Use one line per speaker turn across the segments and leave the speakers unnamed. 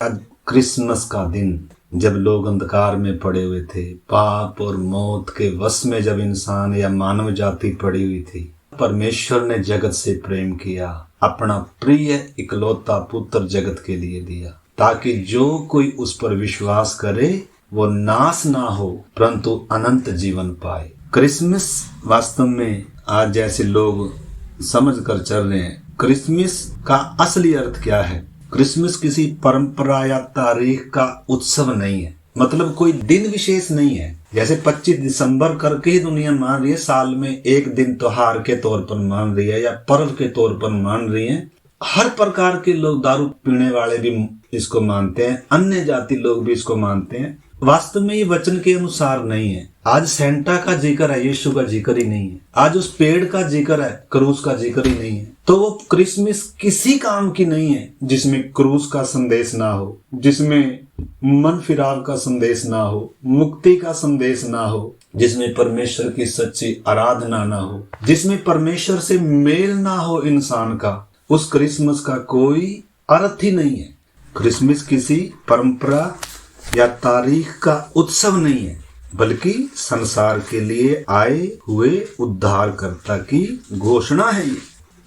आज क्रिसमस का दिन, जब लोग अंधकार में पड़े हुए थे, पाप और मौत के वश में जब इंसान या मानव जाति पड़ी हुई थी, परमेश्वर ने जगत से प्रेम किया, अपना प्रिय इकलौता पुत्र जगत के लिए दिया, ताकि जो कोई उस पर विश्वास करे वो नाश ना हो परंतु अनंत जीवन पाए। क्रिसमस वास्तव में आज जैसे लोग समझ कर चल रहे हैं, क्रिसमस का असली अर्थ क्या है? क्रिसमस किसी परंपरा या तारीख का उत्सव नहीं है, मतलब कोई दिन विशेष नहीं है। जैसे 25 दिसंबर करके ही दुनिया मान रही है, साल में एक दिन त्योहार के तौर पर मान रही है या पर्व के तौर पर मान रही है। हर प्रकार के लोग, दारू पीने वाले भी इसको मानते हैं, अन्य जाति लोग भी इसको मानते हैं। वास्तव में ये वचन के अनुसार नहीं है। आज सेंटा का जिक्र है, यीशु का जिक्र ही नहीं है। आज उस पेड़ का जिक्र है, क्रूस का जिक्र ही नहीं है। तो वो क्रिसमस किसी काम की नहीं है जिसमें क्रूस का संदेश ना हो, जिसमें मन फिराव का संदेश ना हो, मुक्ति का संदेश ना हो, जिसमें परमेश्वर की सच्ची आराधना ना हो, जिसमें परमेश्वर से मेल ना हो इंसान का। उस क्रिसमस का कोई अर्थ ही नहीं है। क्रिसमस किसी परंपरा या तारीख का उत्सव नहीं है, बल्कि संसार के लिए आए हुए उद्धारकर्ता की घोषणा है। ये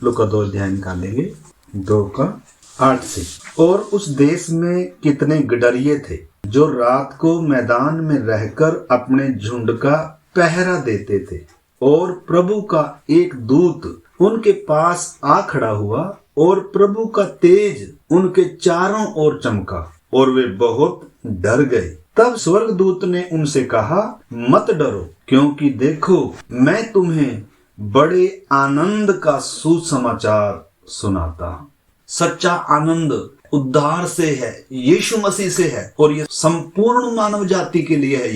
लूका 2 अध्याय निकालेंगे, 2:8 से। और उस देश में कितने गडरिये थे जो रात को मैदान में रहकर अपने झुंड का पहरा देते थे, और प्रभु का एक दूत उनके पास आ खड़ा हुआ, और प्रभु का तेज उनके चारों ओर चमका, और वे बहुत डर गए। तब स्वर्गदूत ने उनसे कहा, मत डरो, क्योंकि देखो मैं तुम्हें बड़े आनंद का सुसमाचार सुनाता हूं। सच्चा आनंद उद्धार से है, यीशु मसीह से है, और ये संपूर्ण मानव जाति के लिए है।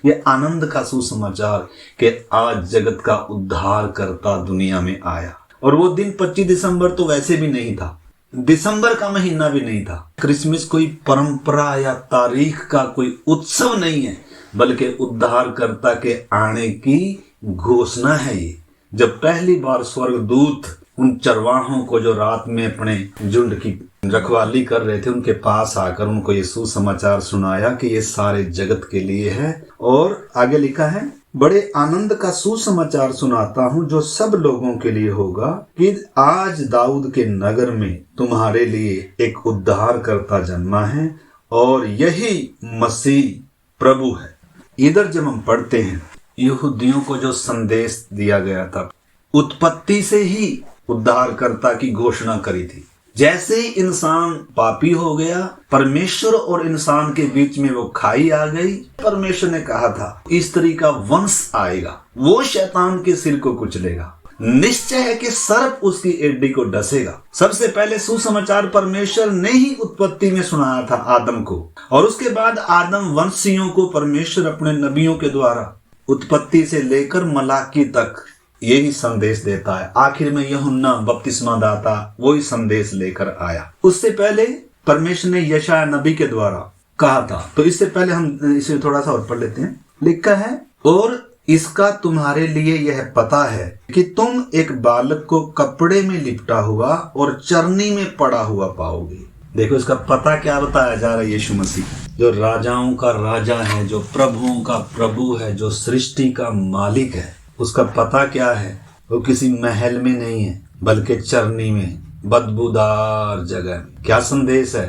ये आनंद का सुसमाचार कि आज जगत का उद्धार करता दुनिया में आया। और वो दिन 25 दिसंबर तो वैसे भी नहीं था, दिसंबर का महीना भी नहीं था। क्रिसमस कोई परंपरा या तारीख का कोई उत्सव नहीं है, बल्कि उद्धारकर्ता के आने की घोषणा है। ये जब पहली बार स्वर्गदूत उन चरवाहों को जो रात में अपने झुंड की रखवाली कर रहे थे, उनके पास आकर उनको ये सुसमाचार सुनाया कि ये सारे जगत के लिए है। और आगे लिखा है, बड़े आनंद का सुसमाचार सुनाता हूं जो सब लोगों के लिए होगा, कि आज दाऊद के नगर में तुम्हारे लिए एक उद्धारकर्ता जन्मा है, और यही मसीह प्रभु है। इधर जब हम पढ़ते हैं, यहूदियों को जो संदेश दिया गया था, उत्पत्ति से ही उद्धारकर्ता की घोषणा करी थी। जैसे ही इंसान पापी हो गया, परमेश्वर और इंसान के बीच में वो खाई आ गई। परमेश्वर ने कहा था, स्त्री का वंश आएगा, वो शैतान के सिर को कुचलेगा, निश्चय है कि सर्प उसकी एड़ी को डसेगा। सबसे पहले सुसमाचार परमेश्वर ने ही उत्पत्ति में सुनाया था आदम को, और उसके बाद आदम वंशियों को परमेश्वर अपने नबियों के द्वारा उत्पत्ति से लेकर मलाकी तक यही संदेश देता है। आखिर में यूहन्ना बपतिस्मा दाता वही संदेश लेकर आया। उससे पहले परमेश्वर ने यशायाह नबी के द्वारा कहा था। तो इससे पहले हम इसे थोड़ा सा और पढ़ लेते हैं। लिखा है, और इसका तुम्हारे लिए यह पता है कि तुम एक बालक को कपड़े में लिपटा हुआ और चरनी में पड़ा हुआ पाओगे। देखो इसका पता क्या बताया जा रहा है। यीशु मसीह जो राजाओं का राजा है, जो प्रभुओं का प्रभु है, जो सृष्टि का मालिक है, उसका पता क्या है? वो किसी महल में नहीं है, बल्कि चरनी में, बदबूदार जगह में। क्या संदेश है?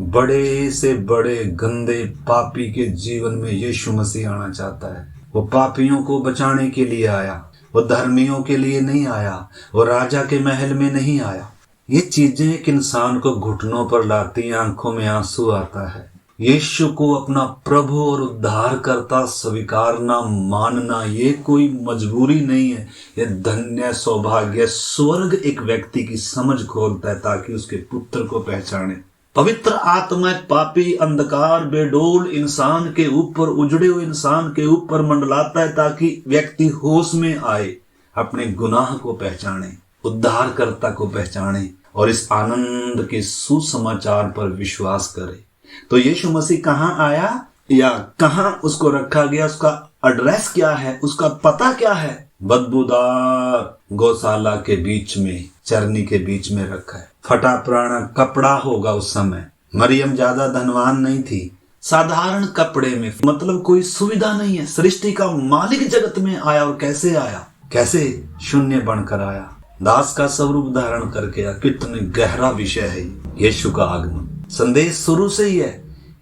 बड़े से बड़े गंदे पापी के जीवन में यीशु मसीह आना चाहता है। वो पापियों को बचाने के लिए आया, वो धर्मियों के लिए नहीं आया, वो राजा के महल में नहीं आया। ये चीजें एक इंसान को घुटनों पर लाती, आंखों में आंसू आता है। यीशु को अपना प्रभु और उद्धारकर्ता स्वीकारना, मानना, ये कोई मजबूरी नहीं है, ये धन्य सौभाग्य। स्वर्ग एक व्यक्ति की समझ खोलता है ताकि उसके पुत्र को पहचाने। पवित्र आत्मा पापी अंधकार बेडोल इंसान के ऊपर, उजड़े हुए इंसान के ऊपर मंडलाता है ताकि व्यक्ति होश में आए, अपने गुनाह को पहचाने, उद्धारकर्ता को पहचाने और इस आनंद के सुसमाचार पर विश्वास करे। तो यीशु मसीह कहाँ आया या कहाँ उसको रखा गया, उसका एड्रेस क्या है, उसका पता क्या है? बदबूदार गौशाला के बीच में, चरनी के बीच में रखा है। फटा पुराना कपड़ा होगा उस समय, मरियम ज्यादा धनवान नहीं थी, साधारण कपड़े में, मतलब कोई सुविधा नहीं है। सृष्टि का मालिक जगत में आया, और कैसे आया, कैसे शून्य बनकर आया, दास का स्वरूप धारण करके आया। कितने गहरा विषय है यीशु का आगमन। संदेश शुरू से ही है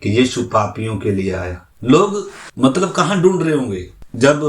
कि यीशु पापियों के लिए आया। लोग मतलब कहाँ ढूंढ रहे होंगे। जब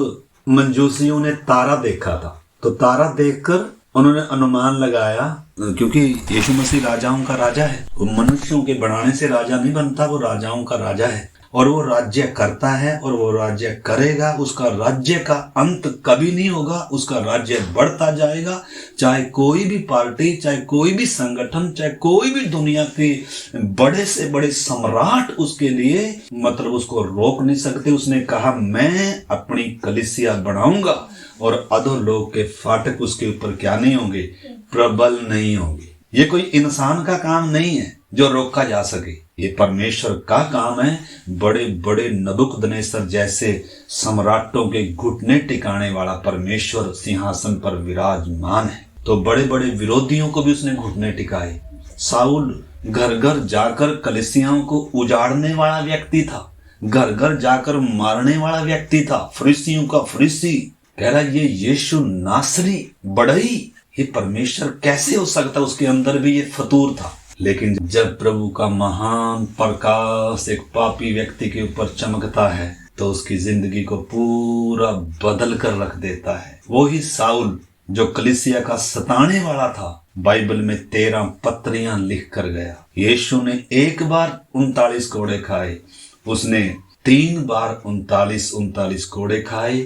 मंजूसियों ने तारा देखा था तो तारा देखकर उन्होंने अनुमान लगाया, क्योंकि यीशु मसीह राजाओं का राजा है, वो मनुष्यों के बनाने से राजा नहीं बनता, वो राजाओं का राजा है और वो राज्य करता है और वो राज्य करेगा। उसका राज्य का अंत कभी नहीं होगा, उसका राज्य बढ़ता जाएगा। चाहे कोई भी पार्टी, चाहे कोई भी संगठन, चाहे कोई भी दुनिया के बड़े से बड़े सम्राट उसके लिए मतलब उसको रोक नहीं सकते। उसने कहा मैं अपनी कलीसिया बनाऊंगा और अधोलोक के फाटक उसके ऊपर क्या नहीं होंगे, प्रबल नहीं होंगे। ये कोई इंसान का काम नहीं है जो रोका जा सके, ये परमेश्वर का काम है। बड़े बड़े नबूकदनेस्सर जैसे सम्राटों के घुटने टिकाने वाला परमेश्वर सिंहासन पर विराजमान है। तो बड़े बड़े विरोधियों को भी उसने घुटने टिकाए। साउल घर घर जाकर कलीसियाओं को उजाड़ने वाला व्यक्ति था, घर घर जाकर मारने वाला व्यक्ति था, फरीसियों का फरीसी। कह रहा ये यीशु नासरी बढ़ई, ये परमेश्वर कैसे हो सकता, उसके अंदर भी ये फतूर था। लेकिन जब प्रभु का महान प्रकाश एक पापी व्यक्ति के ऊपर चमकता है तो उसकी जिंदगी को पूरा बदल कर रख देता है। वो ही साउल जो कलीसिया का सताने वाला था, बाइबल में 13 पत्रियां लिख कर गया। यीशु ने एक बार 39 कोड़े खाए, उसने 3 बार 39 कोड़े खाए,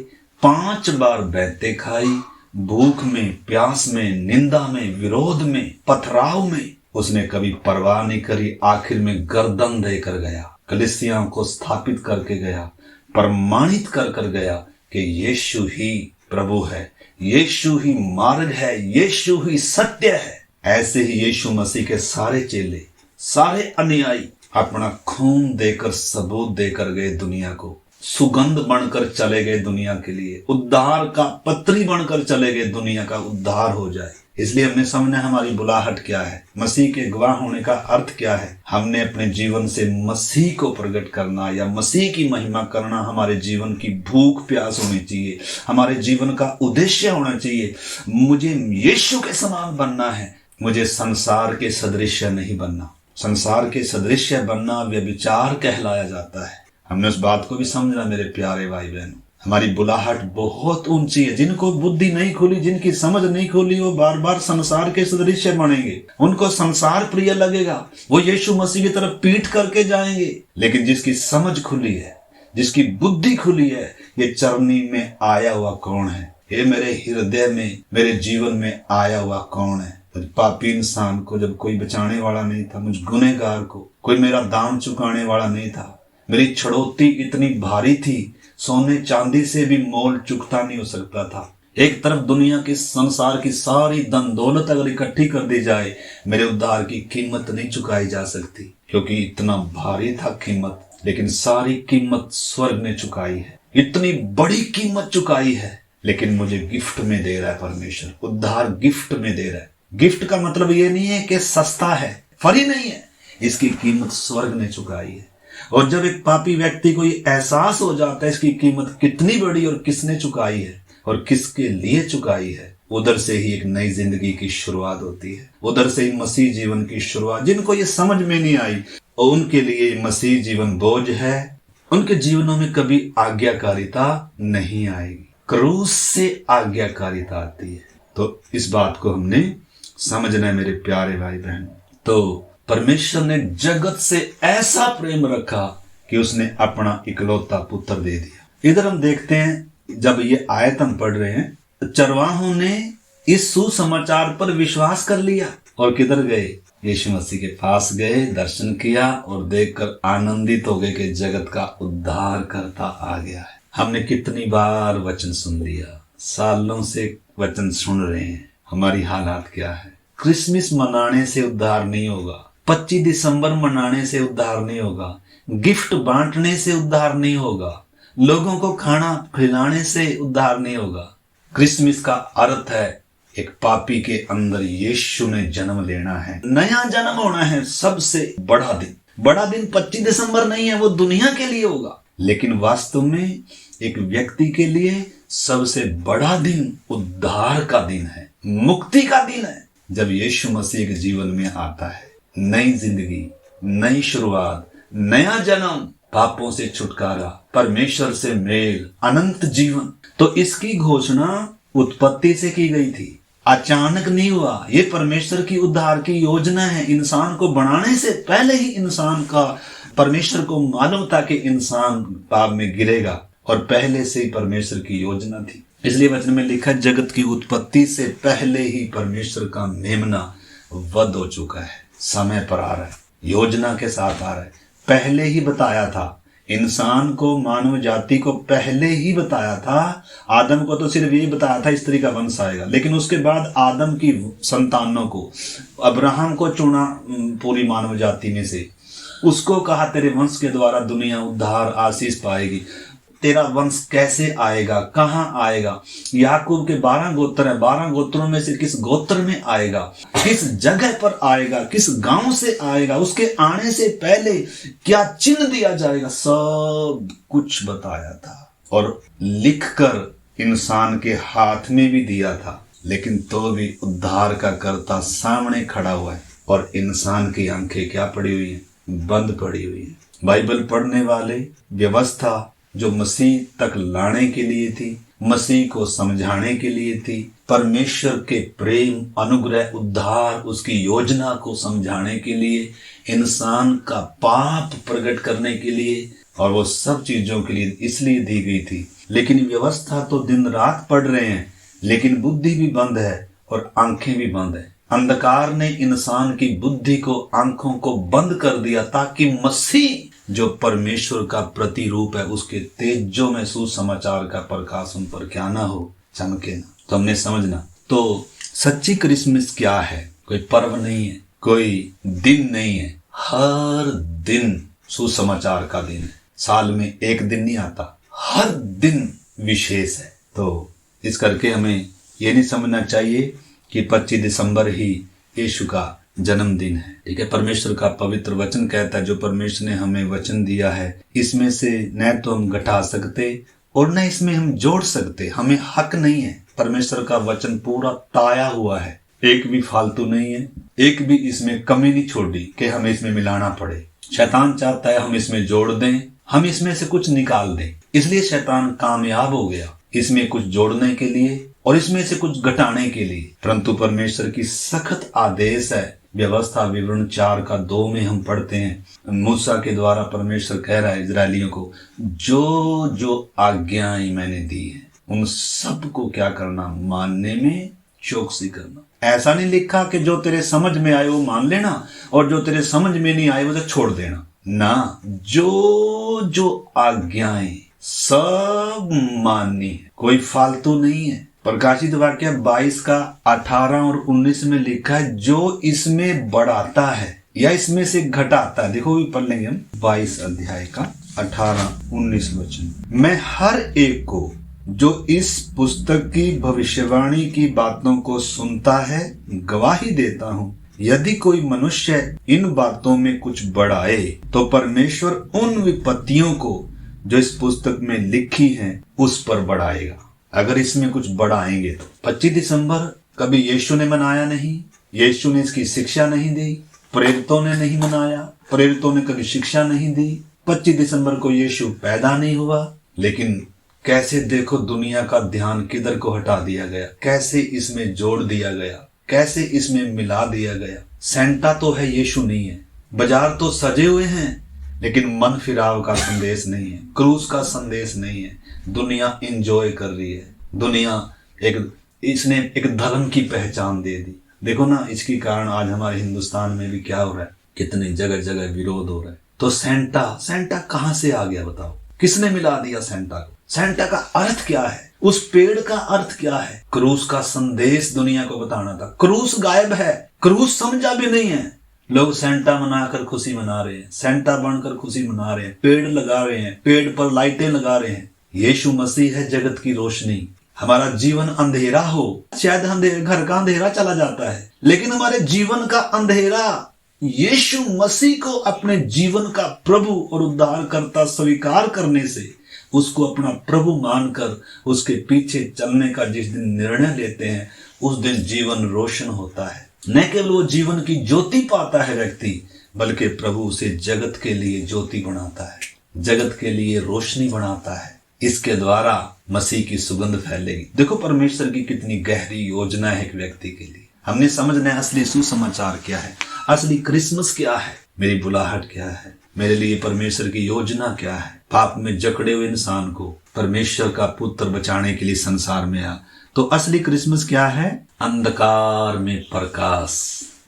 5 बार बैंतें खाई, भूख में, प्यास में, निंदा में, विरोध में, पथराव में उसने कभी परवाह नहीं करी। आखिर में गर्दन देकर गया, कलीसियाओं को स्थापित करके गया, प्रमाणित कर गया कि यीशु ही प्रभु है, यीशु ही मार्ग है, यीशु ही सत्य है। ऐसे ही यीशु मसीह के सारे चेले, सारे अनुयायी अपना खून देकर, सबूत देकर गए दुनिया को, सुगंध बनकर चले गए दुनिया के लिए, उद्धार का पत्री बनकर चले गए, दुनिया का उद्धार हो जाए। इसलिए हमने समझना हमारी बुलाहट क्या है, मसीह के गवाह होने का अर्थ क्या है। हमने अपने जीवन से मसीह को प्रकट करना या मसीह की महिमा करना हमारे जीवन की भूख प्यास होनी चाहिए, हमारे जीवन का उद्देश्य होना चाहिए। मुझे यीशु के समान बनना है, मुझे संसार के सदृश्य नहीं बनना। संसार के सदृश्य बनना व्यभिचार कहलाया जाता है। हमने उस बात को भी समझना मेरे प्यारे भाई बहनों। हमारी बुलाहट बहुत ऊंची है। जिनको बुद्धि नहीं खुली, जिनकी समझ नहीं खुली, वो बार बार संसार के सदृश्य बनेंगे, उनको संसार प्रिय लगेगा, वो यीशु मसीह की तरफ पीठ करके जाएंगे। लेकिन जिसकी समझ खुली है, जिसकी बुद्धि खुली है, ये चरनी में आया हुआ कौन है, ये मेरे हृदय में, मेरे जीवन में आया हुआ कौन है। पापी इंसान को जब कोई बचाने वाला नहीं था, मुझ गुनहगार को कोई मेरा दाम चुकाने वाला नहीं था, मेरी छड़ौती इतनी भारी थी, सोने चांदी से भी मोल चुकता नहीं हो सकता था। एक तरफ दुनिया के संसार की सारी धन दौलत अगर इकट्ठी कर दी जाए, मेरे उद्धार की कीमत नहीं चुकाई जा सकती, क्योंकि इतना भारी था कीमत। लेकिन सारी कीमत स्वर्ग ने चुकाई है, इतनी बड़ी कीमत चुकाई है। लेकिन मुझे गिफ्ट में दे रहा है परमेश्वर, उद्धार गिफ्ट में दे रहा है। गिफ्ट का मतलब ये नहीं है कि सस्ता है, फ्री नहीं है, इसकी कीमत स्वर्ग ने चुकाई है। और जब एक पापी व्यक्ति को ये एहसास हो जाता है इसकी कीमत कितनी बड़ी और किसने चुकाई है और किसके लिए चुकाई है, उधर से ही एक नई जिंदगी की शुरुआत होती है, उधर से ही मसीह जीवन की शुरुआत। जिनको ये समझ में नहीं आई और उनके लिए मसीह जीवन बोझ है, उनके जीवनों में कभी आज्ञाकारिता नहीं आएगी, क्रूस से आज्ञाकारिता आती है। तो इस बात को हमने समझना है मेरे प्यारे भाई बहन। तो परमेश्वर ने जगत से ऐसा प्रेम रखा कि उसने अपना इकलौता पुत्र दे दिया। इधर हम देखते हैं, जब ये आयत हम पढ़ रहे हैं, चरवाहों ने इस सुसमाचार पर विश्वास कर लिया और किधर गए, यीशु मसीह के पास गए, दर्शन किया और देखकर आनंदित हो गए कि जगत का उद्धार करता आ गया है। हमने कितनी बार वचन सुन लिया, सालों से वचन सुन रहे हैं, हमारी हालात क्या है। क्रिसमस मनाने से उद्धार नहीं होगा, 25 दिसंबर मनाने से उद्धार नहीं होगा, गिफ्ट बांटने से उद्धार नहीं होगा, लोगों को खाना खिलाने से उद्धार नहीं होगा। क्रिसमस का अर्थ है एक पापी के अंदर यीशु ने जन्म लेना है, नया जन्म होना है, सबसे बड़ा दिन। बड़ा दिन 25 दिसंबर नहीं है, वो दुनिया के लिए होगा, लेकिन वास्तव में एक व्यक्ति के लिए सबसे बड़ा दिन उद्धार का दिन है, मुक्ति का दिन है। जब यीशु मसीह के जीवन में आता है, नई जिंदगी, नई शुरुआत, नया जन्म, पापों से छुटकारा, परमेश्वर से मेल, अनंत जीवन। तो इसकी घोषणा उत्पत्ति से की गई थी, अचानक नहीं हुआ। ये परमेश्वर की उद्धार की योजना है। इंसान को बनाने से पहले ही इंसान का, परमेश्वर को मालूम था कि इंसान पाप में गिरेगा, और पहले से ही परमेश्वर की योजना थी। इसलिए वचन में लिखा, जगत की उत्पत्ति से पहले ही परमेश्वर का मेमना वध हो चुका है, समय पर आ रहा है, योजना के साथ आ रहा है। पहले ही बताया था इंसान को, मानव जाति को पहले ही बताया था। आदम को तो सिर्फ ये बताया था स्त्री का वंश आएगा, लेकिन उसके बाद आदम की संतानों को, अब्राहम को चुना पूरी मानव जाति में से, उसको कहा तेरे वंश के द्वारा दुनिया उद्धार आशीष पाएगी। तेरा वंश कैसे आएगा, कहाँ आएगा? याकूब के 12 गोत्र हैं, 12 गोत्रों में से किस गोत्र में आएगा, किस जगह पर आएगा, किस गांव से आएगा, उसके आने से पहले क्या चिन्ह दिया जाएगा, सब कुछ बताया था और लिखकर इंसान के हाथ में भी दिया था। लेकिन तो भी उद्धार का कर्ता सामने खड़ा हुआ है और इंसान की आंखें क्या पड़ी हुई हैं? बंद पड़ी हुई है। बाइबल पढ़ने वाले, व्यवस्था जो मसीह तक लाने के लिए थी, मसीह को समझाने के लिए थी, परमेश्वर के प्रेम, अनुग्रह, उद्धार, उसकी योजना को समझाने के लिए, इंसान का पाप प्रकट करने के लिए, और वो सब चीजों के लिए इसलिए दी गई थी। लेकिन व्यवस्था तो दिन रात पढ़ रहे हैं, लेकिन बुद्धि भी बंद है और आंखें भी बंद है। अंधकार ने इंसान की बुद्धि को, आंखों को बंद कर दिया, ताकि मसीह जो परमेश्वर का प्रतिरूप है, उसके तेजों में सुसमाचार का प्रकाश उन पर क्या ना हो, चमके ना। तो हमने समझना, तो सच्ची क्रिसमस क्या है? कोई पर्व नहीं है, कोई दिन नहीं है, हर दिन सुसमाचार का दिन है। साल में एक दिन नहीं आता, हर दिन विशेष है। तो इस करके हमें ये नहीं समझना चाहिए कि 25 दिसंबर ही यीशु का जन्मदिन है। ठीक है, परमेश्वर का पवित्र वचन कहता है, जो परमेश्वर ने हमें वचन दिया है, इसमें से न तो हम घटा सकते और न इसमें हम जोड़ सकते, हमें हक नहीं है। परमेश्वर का वचन पूरा ताया हुआ है, एक भी फालतू नहीं है, एक भी इसमें कमी नहीं छोड़ी कि हमें इसमें मिलाना पड़े। शैतान चाहता है हम इसमें जोड़ दें, हम इसमें से कुछ निकाल दें। इसलिए शैतान कामयाब हो गया इसमें कुछ जोड़ने के लिए और इसमें से कुछ घटाने के लिए। परंतु परमेश्वर की सख्त आदेश है। व्यवस्था विवरण 4:2 में हम पढ़ते हैं, मूसा के द्वारा परमेश्वर कह रहा है इजरायलियों को, जो जो आज्ञाएं मैंने दी है उन सब को क्या करना? मानने में चौकसी करना। ऐसा नहीं लिखा कि जो तेरे समझ में आए वो मान लेना और जो तेरे समझ में नहीं आए वो छोड़ देना ना, जो जो आज्ञाएं सब माननी है, कोई फालतू नहीं है। प्रकाशित वाक्य 22:18 और 19 में लिखा है, जो इसमें बढ़ाता है या इसमें से घटाता है। देखो भी पढ़ लेंगे हम 22 अध्याय का 18-19 वचन। मैं हर एक को जो इस पुस्तक की भविष्यवाणी की बातों को सुनता है गवाही देता हूँ, यदि कोई मनुष्य इन बातों में कुछ बढ़ाए तो परमेश्वर उन विपत्तियों को जो इस पुस्तक में लिखी हैं उस पर बढ़ाएगा। अगर इसमें कुछ बढ़ाएंगे तो 25 दिसंबर कभी यीशु ने मनाया नहीं, यीशु ने इसकी शिक्षा नहीं दी, प्रेरितों ने नहीं मनाया, प्रेरितों ने कभी शिक्षा नहीं दी। 25 दिसंबर को यीशु पैदा नहीं हुआ। लेकिन कैसे देखो दुनिया का ध्यान किधर को हटा दिया गया, कैसे इसमें जोड़ दिया गया, कैसे इसमें मिला दिया गया। सेंटा तो है, यीशु नहीं है। बाजार तो सजे हुए हैं लेकिन मन फिराव का संदेश नहीं है, क्रूस का संदेश नहीं है। दुनिया एंजॉय कर रही है, दुनिया इसने एक धर्म की पहचान दे दी। देखो ना, इसके कारण आज हमारे हिंदुस्तान में भी क्या हो रहा है, कितने जगह जगह विरोध हो रहा है। तो सेंटा कहां से आ गया बताओ? किसने मिला दिया सेंटा को? सेंटा का अर्थ क्या है? उस पेड़ का अर्थ क्या है? क्रूस का संदेश दुनिया को बताना था। क्रूस गायब है, क्रूस समझा भी नहीं है। लोग सेंटा मनाकर खुशी मना रहे हैं, सेंटा बनकर खुशी मना रहे हैं, पेड़ लगा रहे हैं, पेड़ पर लाइटें लगा रहे हैं। यीशु मसीह है जगत की रोशनी। हमारा जीवन अंधेरा हो, शायद घर का अंधेरा चला जाता है, लेकिन हमारे जीवन का अंधेरा यीशु मसीह को अपने जीवन का प्रभु और उद्धारकर्ता स्वीकार करने से, उसको अपना प्रभु मानकर उसके पीछे चलने का जिस दिन निर्णय लेते हैं, उस दिन जीवन रोशन होता है। न केवल वो जीवन की ज्योति पाता है व्यक्ति, बल्कि प्रभु उसे जगत के लिए ज्योति बनाता है, जगत के लिए रोशनी बनाता है। इसके द्वारा मसीह की सुगंध फैलेगी। देखो परमेश्वर की कितनी गहरी योजना है एक व्यक्ति के लिए। हमने समझना है असली सुसमाचार क्या है, असली क्रिसमस क्या है, मेरी बुलाहट क्या है, मेरे लिए परमेश्वर की योजना क्या है। पाप में जकड़े हुए इंसान को परमेश्वर का पुत्र बचाने के लिए संसार में आया। तो असली क्रिसमस क्या है? अंधकार में प्रकाश।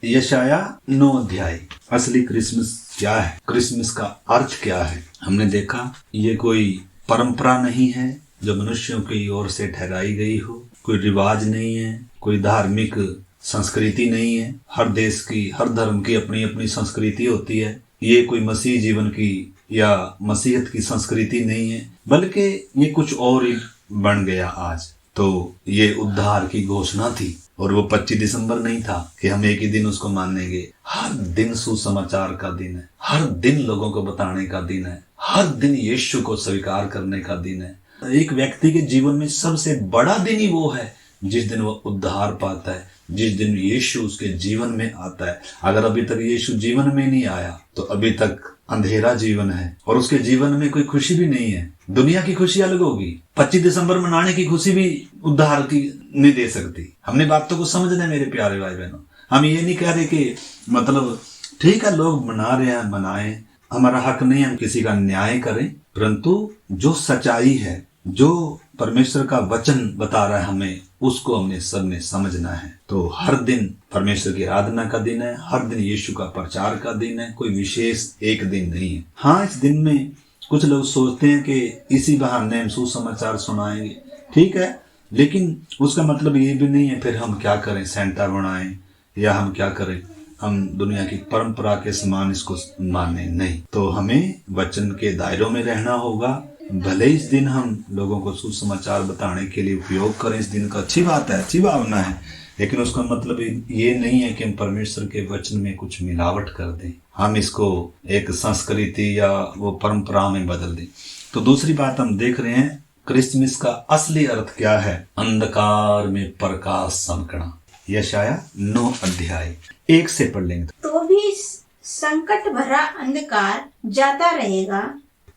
यशाया 9 अध्याय। असली क्रिसमस क्या है? क्रिसमस का अर्थ क्या है? हमने देखा ये कोई परंपरा नहीं है जो मनुष्यों की ओर से ठहराई गई हो, कोई रिवाज नहीं है, कोई धार्मिक संस्कृति नहीं है। हर देश की, हर धर्म की अपनी अपनी संस्कृति होती है। ये कोई मसीह जीवन की या मसीहत की संस्कृति नहीं है, बल्कि ये कुछ और ही बन गया आज। तो ये उद्धार की घोषणा थी, और वो 25 दिसंबर नहीं था कि हम एक ही दिन उसको मानेंगे। हर दिन सुसमाचार का दिन है, हर दिन लोगों को बताने का दिन है, हर दिन यीशु को स्वीकार करने का दिन है। एक व्यक्ति के जीवन में सबसे बड़ा दिन ही वो है जिस दिन वो उद्धार पाता है, जिस दिन यीशु उसके जीवन में आता है। अगर अभी तक यीशु जीवन में नहीं आया तो अभी तक अंधेरा जीवन है, और उसके जीवन में कोई खुशी भी नहीं है। दुनिया की खुशी अलग होगी, 25 दिसंबर मनाने की खुशी भी उद्धार की नहीं दे सकती। हमने बातों को समझना है मेरे प्यारे भाई बहनों। हम ये नहीं कह रहे कि मतलब ठीक है लोग मना रहे हैं, मनाएं, हमारा हक नहीं है हम किसी का न्याय करें, परंतु जो सच्चाई है, जो परमेश्वर का वचन बता रहा है हमें, उसको हमने सबने समझना है। तो हर दिन परमेश्वर की आराधना का दिन है, हर दिन यीशु का प्रचार का दिन है, कोई विशेष एक दिन नहीं है। हाँ, इस दिन में कुछ लोग सोचते हैं कि इसी बहाने हम सुसमाचार सुनाएंगे, ठीक है, लेकिन उसका मतलब ये भी नहीं है फिर हम क्या करें, सेंटा बनाएं या हम क्या करें, हम दुनिया की परंपरा के समान इसको माने। नहीं, तो हमें वचन के दायरों में रहना होगा। भले इस दिन हम लोगों को सुसमाचार बताने के लिए उपयोग करें, इस दिन का अच्छी बात है, अच्छी भावना है, लेकिन उसका मतलब ये नहीं है कि हम परमेश्वर के वचन में कुछ मिलावट कर दें, हम इसको एक संस्कृति या वो परंपरा में बदल दें। तो दूसरी बात हम देख रहे हैं, क्रिसमस का असली अर्थ क्या है? अंधकार में प्रकाश चमकना। यशाया 9 अध्याय 1 से पढ़ लेंगे।
तो भी संकट भरा अंधकार जाता रहेगा,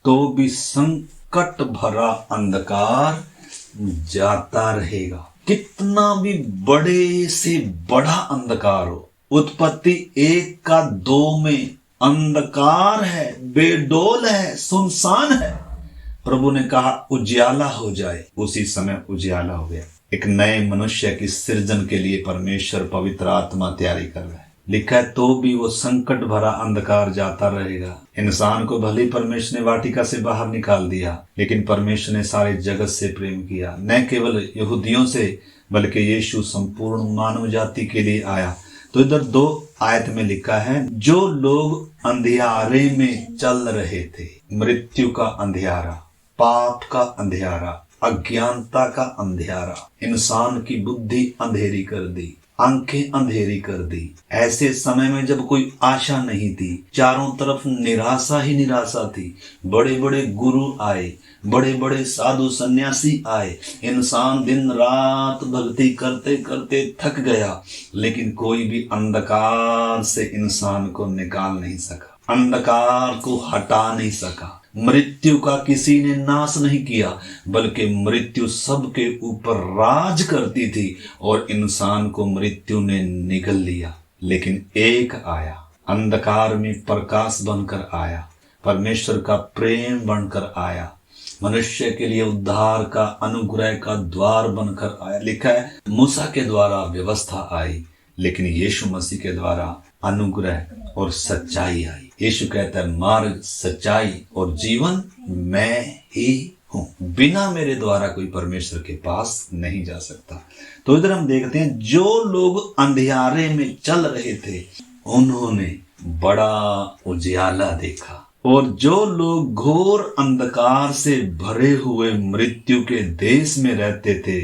तो भी संकट भरा अंधकार जाता रहेगा। कितना भी बड़े से बड़ा अंधकार हो, उत्पत्ति 1 का 2 में अंधकार है, बेडोल है, सुनसान है। प्रभु ने कहा उजियाला हो जाए, उसी समय उजियाला हो गया। एक नए मनुष्य की सृजन के लिए परमेश्वर पवित्र आत्मा तैयारी कर रहा है। लिखा है तो भी वो संकट भरा अंधकार जाता रहेगा। इंसान को भले परमेश्वर ने वाटिका से बाहर निकाल दिया, लेकिन परमेश्वर ने सारे जगत से प्रेम किया, न केवल यहूदियों से बल्कि यीशु संपूर्ण मानव जाति के लिए आया। तो इधर 2 आयत में लिखा है, जो लोग अंधियारे में चल रहे थे, मृत्यु का अंधियारा, पाप का अंधियारा, अज्ञानता का अंधियारा, इंसान की बुद्धि अंधेरी कर दी, आंखें अंधेरी कर दी। ऐसे समय में जब कोई आशा नहीं थी, चारों तरफ निराशा ही निराशा थी, बड़े बड़े गुरु आए, बड़े बड़े साधु सन्यासी आए, इंसान दिन रात भक्ति करते करते थक गया, लेकिन कोई भी अंधकार से इंसान को निकाल नहीं सका, अंधकार को हटा नहीं सका। मृत्यु का किसी ने नाश नहीं किया, बल्कि मृत्यु सबके ऊपर राज करती थी और इंसान को मृत्यु ने निगल लिया। लेकिन एक आया, अंधकार में प्रकाश बनकर आया, परमेश्वर का प्रेम बनकर आया, मनुष्य के लिए उद्धार का, अनुग्रह का द्वार बनकर आया। लिखा है मूसा के द्वारा व्यवस्था आई, लेकिन यीशु मसीह के द्वारा अनुग्रह और सच्चाई आई। यीशु कहता है मार्ग, सच्चाई और जीवन मैं ही हूँ, बिना मेरे द्वारा कोई परमेश्वर के पास नहीं जा सकता। तो इधर हम देखते हैं, जो लोग अंधियारे में चल रहे थे उन्होंने बड़ा उजियाला देखा, और जो लोग घोर अंधकार से भरे हुए मृत्यु के देश में रहते थे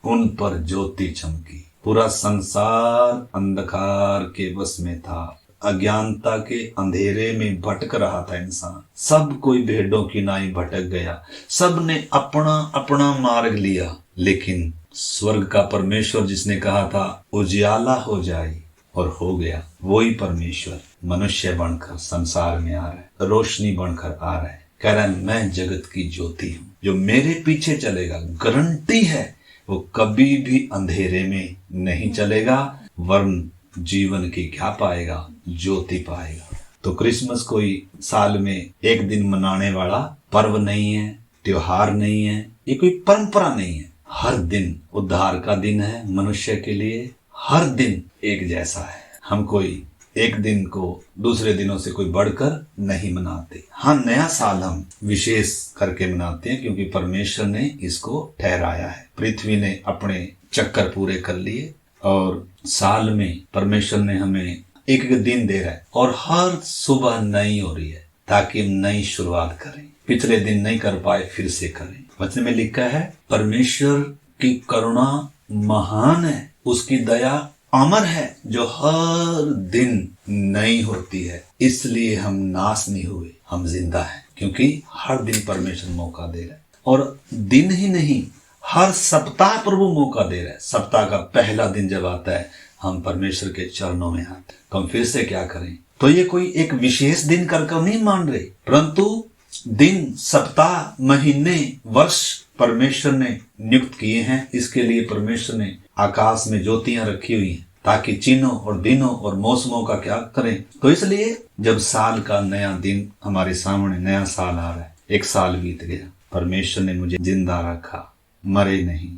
उन पर ज्योति चमकी। पूरा संसार अंधकार के वश में था, अज्ञानता के अंधेरे में भटक रहा था इंसान। सब कोई भेड़ों की नाई भटक गया, सब ने अपना अपना मार्ग लिया, लेकिन स्वर्ग का परमेश्वर जिसने कहा था उजियाला हो जाए, और हो गया। वही परमेश्वर मनुष्य बनकर संसार में आ रहा है, रोशनी बनकर आ रहा है, कह रहा है मैं जगत की ज्योति हूँ। जो मेरे पीछे चलेगा, गारंटी है वो कभी भी अंधेरे में नहीं चलेगा, वरन जीवन की क्या पाएगा, ज्योति पाएगा। तो क्रिसमस कोई साल में एक दिन मनाने वाला पर्व नहीं है, त्योहार नहीं है, ये कोई परंपरा नहीं है। हर दिन उद्धार का दिन है मनुष्य के लिए, हर दिन एक जैसा है। हम कोई एक दिन को दूसरे दिनों से कोई बढ़कर नहीं मनाते। हाँ, नया साल हम विशेष करके मनाते हैं क्योंकि परमेश्वर ने इसको ठहराया है। पृथ्वी ने अपने चक्कर पूरे कर लिए और साल में परमेश्वर ने हमें एक एक दिन दे रहा है और हर सुबह नई हो रही है ताकि हम नई शुरुआत करें। पिछले दिन नहीं कर पाए, फिर से करें। वचन में लिखा है परमेश्वर की करुणा महान है, उसकी दया अमर है, जो हर दिन नई होती है। इसलिए हम नाश नहीं हुए, हम जिंदा हैं, क्योंकि हर दिन परमेश्वर मौका दे रहा है। और दिन ही नहीं, हर सप्ताह प्रभु मौका दे रहा है। सप्ताह का पहला दिन जब आता है, हम परमेश्वर के चरणों में आते, तो हम फिर से क्या करें। तो ये कोई एक विशेष दिन कर नहीं मान रहे, परंतु दिन, सप्ताह, महीने, वर्ष परमेश्वर ने नियुक्त किए हैं। इसके लिए परमेश्वर ने आकाश में ज्योतियां रखी हुई हैं ताकि चिन्हों और दिनों और मौसमों का क्या करें। तो इसलिए जब साल का नया दिन हमारे सामने, नया साल आ रहा है, एक साल बीत गया, परमेश्वर ने मुझे जिंदा रखा, मरे नहीं।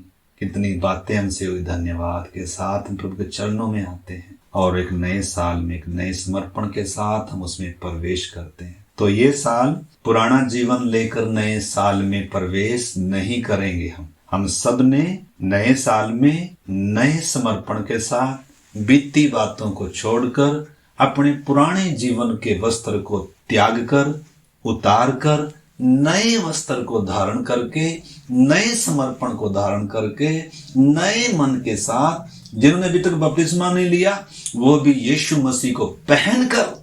कितनी बातें हमसे हुई। धन्यवाद के साथ हम प्रभु के चरणों में आते हैं और एक नए साल में एक नए समर्पण के साथ हम उसमें प्रवेश करते हैं। तो ये साल पुराना जीवन लेकर नए साल में प्रवेश नहीं करेंगे। हम सब ने नए साल में नए समर्पण के साथ बीती बातों को छोड़कर अपने पुराने जीवन के वस्त्र को त्याग कर, उतार कर, नए वस्त्र को धारण करके, नए समर्पण को धारण करके, नए मन के साथ, जिन्होंने अभी तक बपतिस्मा नहीं लिया वो भी यीशु मसीह को पहनकर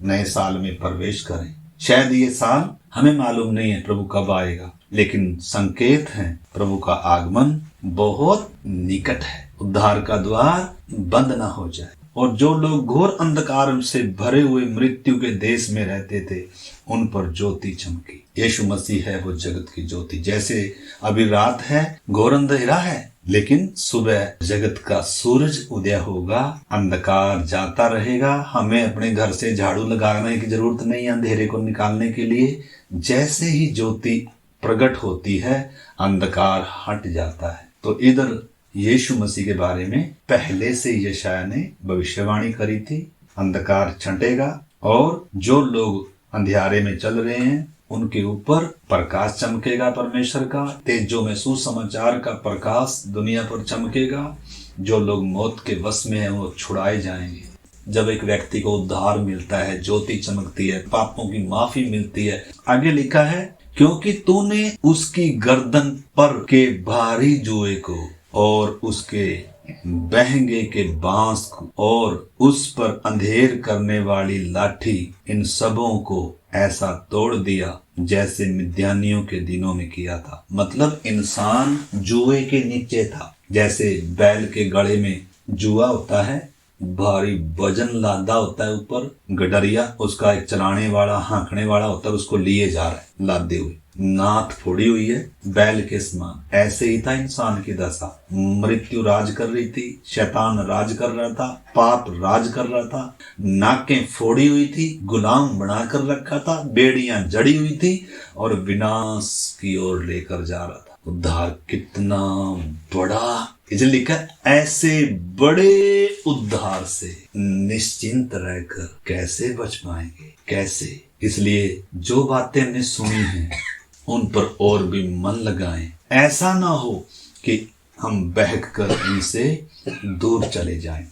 नए साल में प्रवेश करें। शायद ये साल हमें मालूम नहीं है प्रभु कब आएगा, लेकिन संकेत है प्रभु का आगमन बहुत निकट है। उद्धार का द्वार बंद ना हो जाए। और जो लोग घोर अंधकार से भरे हुए मृत्यु के देश में रहते थे, उन पर ज्योति चमकी। यीशु मसीह है वो जगत की ज्योति। जैसे अभी रात है, घोर अंधेरा है, लेकिन सुबह जगत का सूरज उदय होगा, अंधकार जाता रहेगा। हमें अपने घर से झाड़ू लगाने की जरूरत नहीं है अंधेरे को निकालने के लिए। जैसे ही ज्योति प्रकट होती है, अंधकार हट जाता है। तो इधर यीशु मसीह के बारे में पहले से यशायाह ने भविष्यवाणी करी थी, अंधकार छंटेगा और जो लोग अंधियारे में चल रहे हैं उनके ऊपर प्रकाश चमकेगा परमेश्वर का। तेजों में सुसमाचार का प्रकाश दुनिया पर चमकेगा। जो लोग मौत के वश में हैं वो छुड़ाए जाएंगे। जब एक व्यक्ति को उद्धार मिलता है, ज्योति चमकती है, पापों की माफी मिलती है। आगे लिखा है, क्योंकि तूने उसकी गर्दन पर के भारी जुए को और उसके बहंगे के बांस को और उस पर अंधेर करने वाली लाठी, इन सबों को ऐसा तोड़ दिया जैसे मिद्यानियों के दिनों में किया था। मतलब इंसान जुए के नीचे था। जैसे बैल के गले में जुआ होता है, भारी वजन लादा होता है ऊपर, गडरिया उसका एक चलाने वाला, हाँकने वाला होता है, उसको लिए जा रहा है लादे हुए, नाथ फोड़ी हुई है बैल के समान। ऐसे ही था इंसान की दशा। मृत्यु राज कर रही थी, शैतान राज कर रहा था, पाप राज कर रहा था, नाकें फोड़ी हुई थी, गुलाम बना कर रखा था, बेड़ियां जड़ी हुई थी और विनाश की ओर लेकर जा रहा था। उद्धार कितना बड़ा, इसलिए लिखा ऐसे बड़े उद्धार से निश्चिंत रहकर कैसे बच पाएंगे, कैसे। इसलिए जो बातें हमने सुनी हैं उन पर और भी मन लगाएं। ऐसा ना हो कि हम बहक कर इनसे दूर चले जाएं।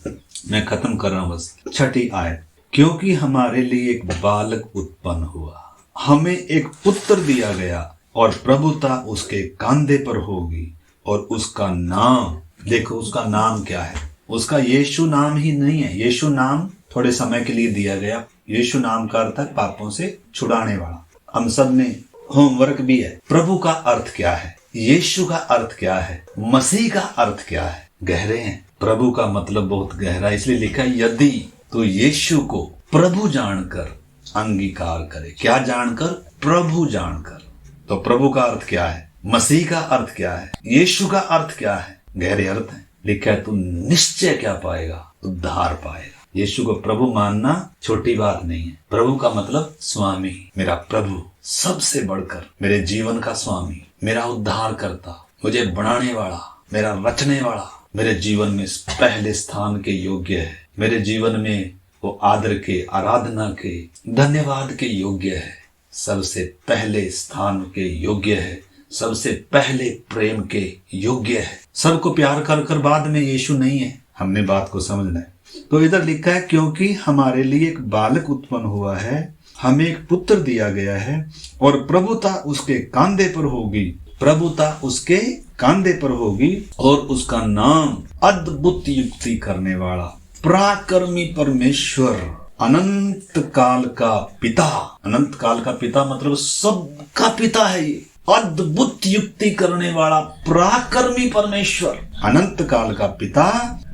मैं खत्म कर रहा हूं बस। 6ठी आयत, क्योंकि हमारे लिए एक बालक उत्पन्न हुआ, हमें एक पुत्र दिया गया और प्रभुता उसके कंधे पर होगी और उसका नाम, देखो उसका नाम क्या है, उसका यीशु नाम ही नहीं है। यीशु नाम थोड़े समय के लिए दिया गया। यीशु नाम का अर्थ है पापों से छुड़ाने वाला। हम सब ने होमवर्क भी है। प्रभु का अर्थ क्या है, यीशु का अर्थ क्या है, मसीह का अर्थ क्या है, गहरे हैं। प्रभु का मतलब बहुत गहरा है, इसलिए लिखा है यदि तो यीशु को प्रभु जानकर अंगीकार करे। क्या जानकर? प्रभु जानकर। तो प्रभु का अर्थ क्या है, मसीह का अर्थ क्या है, यीशु का अर्थ क्या है, गहरे अर्थ है। लिखा है तू निश्चय क्या पाएगा, उद्धार पाएगा। यीशु को प्रभु मानना छोटी बात नहीं है। प्रभु का मतलब स्वामी, मेरा प्रभु, सबसे बढ़कर मेरे जीवन का स्वामी, मेरा उद्धार करता, मुझे बनाने वाला, मेरा रचने वाला, मेरे जीवन में पहले स्थान के योग्य है। मेरे जीवन में वो आदर के, आराधना के, धन्यवाद के योग्य है। सबसे पहले स्थान के योग्य है, सबसे पहले प्रेम के योग्य है। सबको प्यार कर कर बाद में यीशु नहीं है। हमने बात को समझना है। तो इधर लिखा है क्योंकि हमारे लिए एक बालक उत्पन्न हुआ है, हमें एक पुत्र दिया गया है और प्रभुता उसके कांधे पर होगी। प्रभुता उसके कांधे पर होगी और उसका नाम अद्भुत युक्ति करने वाला, पराक्रमी परमेश्वर, अनंत काल का पिता। अनंत काल का पिता मतलब सबका पिता है ये। अद्भुत युक्ति करने वाला पराक्रमी परमेश्वर, अनंत काल का पिता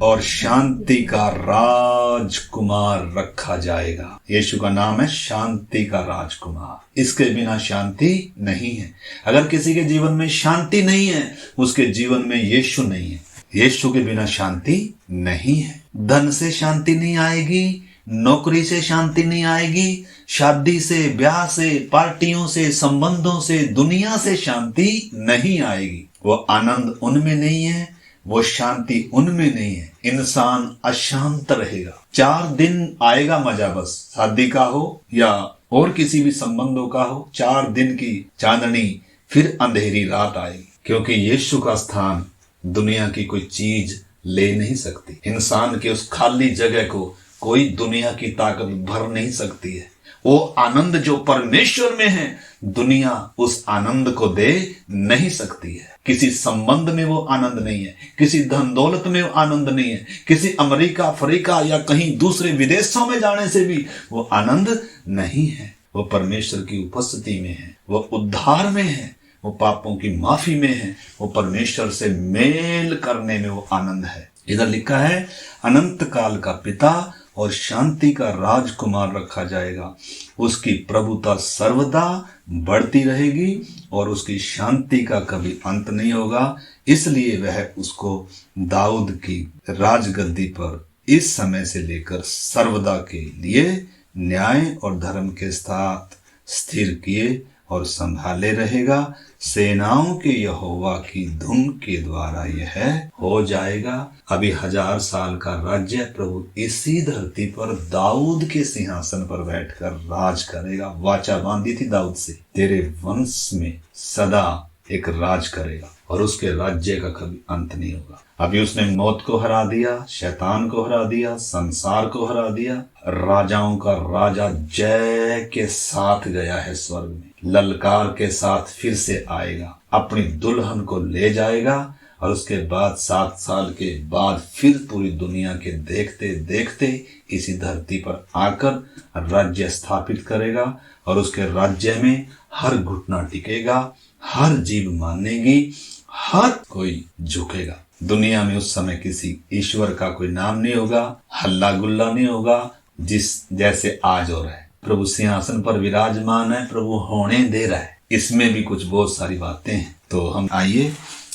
और शांति का राजकुमार रखा जाएगा। यीशु का नाम है शांति का राजकुमार। इसके बिना शांति नहीं है। अगर किसी के जीवन में शांति नहीं है, उसके जीवन में यीशु नहीं है। यीशु के बिना शांति नहीं है। धन से शांति नहीं आएगी, नौकरी से शांति नहीं आएगी, शादी से, ब्याह से, पार्टियों से, संबंधों से, दुनिया से शांति नहीं आएगी। वो आनंद उनमें नहीं है, वो शांति उनमें नहीं है। इंसान अशांत रहेगा। 4 दिन आएगा मजा, बस शादी का हो या और किसी भी संबंधों का हो, 4 दिन की चांदनी, फिर अंधेरी रात आएगी। क्योंकि यीशु का स्थान दुनिया की कोई चीज ले नहीं सकती। इंसान के उस खाली जगह को कोई दुनिया की ताकत भर नहीं सकती है। वो आनंद जो परमेश्वर में है, दुनिया उस आनंद को दे नहीं सकती है। किसी संबंध में वो आनंद नहीं है, किसी धन दौलत में वो आनंद नहीं है, किसी अमेरिका, अफ्रीका या कहीं दूसरे विदेशों में जाने से भी वो आनंद नहीं है। वो परमेश्वर की उपस्थिति में है, वो उद्धार में है, वो पापों की माफी में है, वो परमेश्वर से मेल करने में वो आनंद है। इधर लिखा है अनंत काल का पिता और शांति का राजकुमार रखा जाएगा। उसकी प्रभुता सर्वदा बढ़ती रहेगी और उसकी शांति का कभी अंत नहीं होगा। इसलिए वह उसको दाऊद की राजगद्दी पर इस समय से लेकर सर्वदा के लिए न्याय और धर्म के साथ स्थिर किए और संभाले रहेगा। सेनाओं के यहोवा की धुन के द्वारा यह हो जाएगा। अभी 1000 साल का राज्य प्रभु इसी धरती पर दाऊद के सिंहासन पर बैठकर राज करेगा। वाचा बांधी थी दाऊद से, तेरे वंश में सदा एक राज करेगा और उसके राज्य का कभी अंत नहीं होगा। अभी उसने मौत को हरा दिया, शैतान को हरा दिया, संसार को हरा दिया। राजाओं का राजा जय के साथ गया है स्वर्ग में, ललकार के साथ फिर से आएगा, अपनी दुल्हन को ले जाएगा और उसके बाद 7 साल के बाद फिर पूरी दुनिया के देखते देखते इसी धरती पर आकर राज्य स्थापित करेगा और उसके राज्य में हर घुटना टिकेगा, हर जीभ मानेगी, हर कोई झुकेगा। दुनिया में उस समय किसी ईश्वर का कोई नाम नहीं होगा, हल्ला गुल्ला नहीं होगा जिस जैसे आज हो रहा है। प्रभु सिंहासन पर विराजमान है, प्रभु होने दे रहा है। इसमें भी कुछ बहुत सारी बातें हैं। तो हम आइए,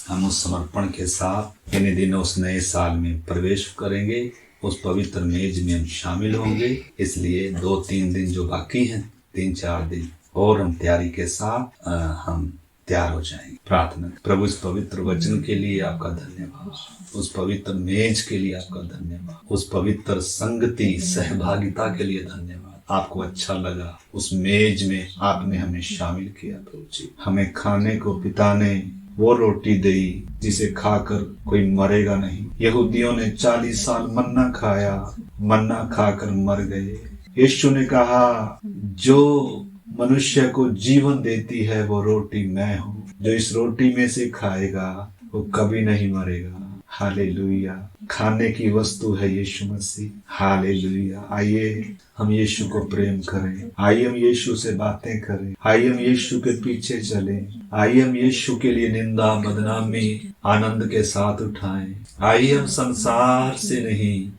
हम उस समर्पण के साथ इन दिनों उस नए साल में प्रवेश करेंगे, उस पवित्र मेज में हम शामिल होंगे। इसलिए 2-3 दिन जो बाकी हैं, 3-4 दिन और हम तैयारी के साथ हम तैयार हो जाएंगे। प्रार्थना। प्रभु इस पवित्र वचन के लिए आपका धन्यवाद, उस पवित्र मेज के लिए आपका धन्यवाद, उस पवित्र संगति सहभागिता के लिए धन्यवाद। आपको अच्छा लगा उस मेज में आपने हमें शामिल किया। प्रभु जी, हमें खाने को पिता ने वो रोटी दी जिसे खाकर कोई मरेगा नहीं। यहूदियों ने 40 साल मन्ना खाया, मन्ना खाकर मर गए। यीशु ने कहा जो मनुष्य को जीवन देती है वो रोटी मैं हूँ, जो इस रोटी में से खाएगा वो कभी नहीं मरेगा। हालेलुया। खाने की वस्तु है यीशु मसीह। हालेलुया। आइए हम यीशु को प्रेम करें, आइए हम यीशु से बातें करें, आइए हम यीशु के पीछे चलें, आइए हम यीशु के लिए निंदा बदनामी आनंद के साथ उठाएं। आइए हम संसार से नहीं,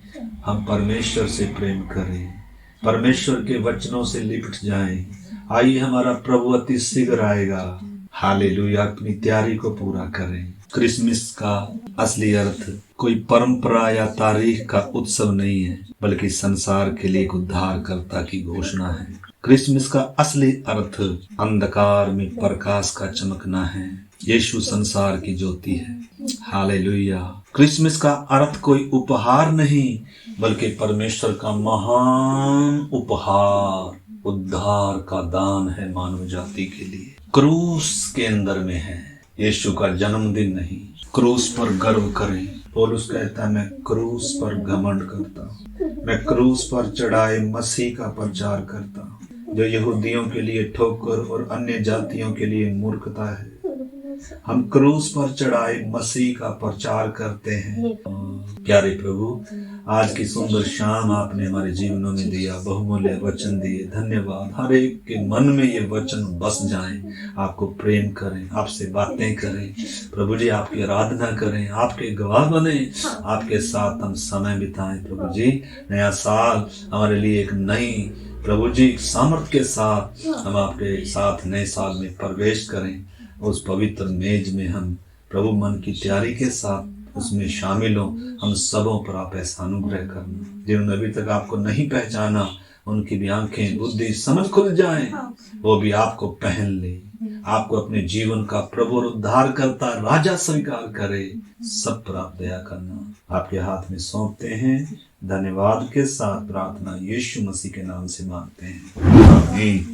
हम परमेश्वर से प्रेम करें, परमेश्वर के वचनों से लिपट जाएं। आइए हमारा प्रभु अति शीघ्र आएगा। हालेलुया। अपनी तैयारी को पूरा करें। क्रिसमस का असली अर्थ कोई परंपरा या तारीख का उत्सव नहीं है, बल्कि संसार के लिए एक उद्धारकर्ता की घोषणा है। क्रिसमस का असली अर्थ अंधकार में प्रकाश का चमकना है। यीशु संसार की ज्योति है। हालेलुया। क्रिसमस का अर्थ कोई उपहार नहीं, बल्कि परमेश्वर का महान उपहार, उद्धार का दान है मानव जाति के लिए। क्रूस के अंदर में है, यीशु का जन्मदिन नहीं। क्रूस पर गर्व करें। पौलुस कहता है मैं क्रूस पर घमंड करता हूँ, मैं क्रूस पर चढ़ाए मसीह का प्रचार करता हूँ, जो यहूदियों के लिए ठोकर और अन्य जातियों के लिए मूर्खता है। हम क्रूस पर चढ़ाए मसीह का प्रचार करते हैं। प्यारे प्रभु, आज की सुंदर शाम आपने हमारे जीवनों में दिया, बहुमूल्य वचन दिए। धन्यवाद। हर एक के मन में ये वचन बस जाएं, आपको प्रेम करें, आपसे बातें करें। प्रभु जी आपकी आराधना करें, आपके गवाह बने, आपके साथ हम समय बिताएं। प्रभु जी नया साल हमारे लिए एक नई प्रभु जी सामर्थ्य के साथ हम आपके साथ नए साल में प्रवेश करें। उस पवित्र मेज में हम प्रभु मन की तैयारी के साथ उसमें शामिल हो। हम सबों पर आप ऐसा अनुग्रह करना, जिन्होंने अभी तक आपको नहीं पहचाना उनकी भी आंखें बुद्धि समझ खुल जाएं, वो भी आपको पहन ले, आपको अपने जीवन का प्रभु और उद्धार करता राजा स्वीकार करे। सब पर आप दया करना आपके हाथ में सौंपते हैं। धन्यवाद के साथ प्रार्थना यीशु मसीह के नाम से मांगते हैं, आमीन।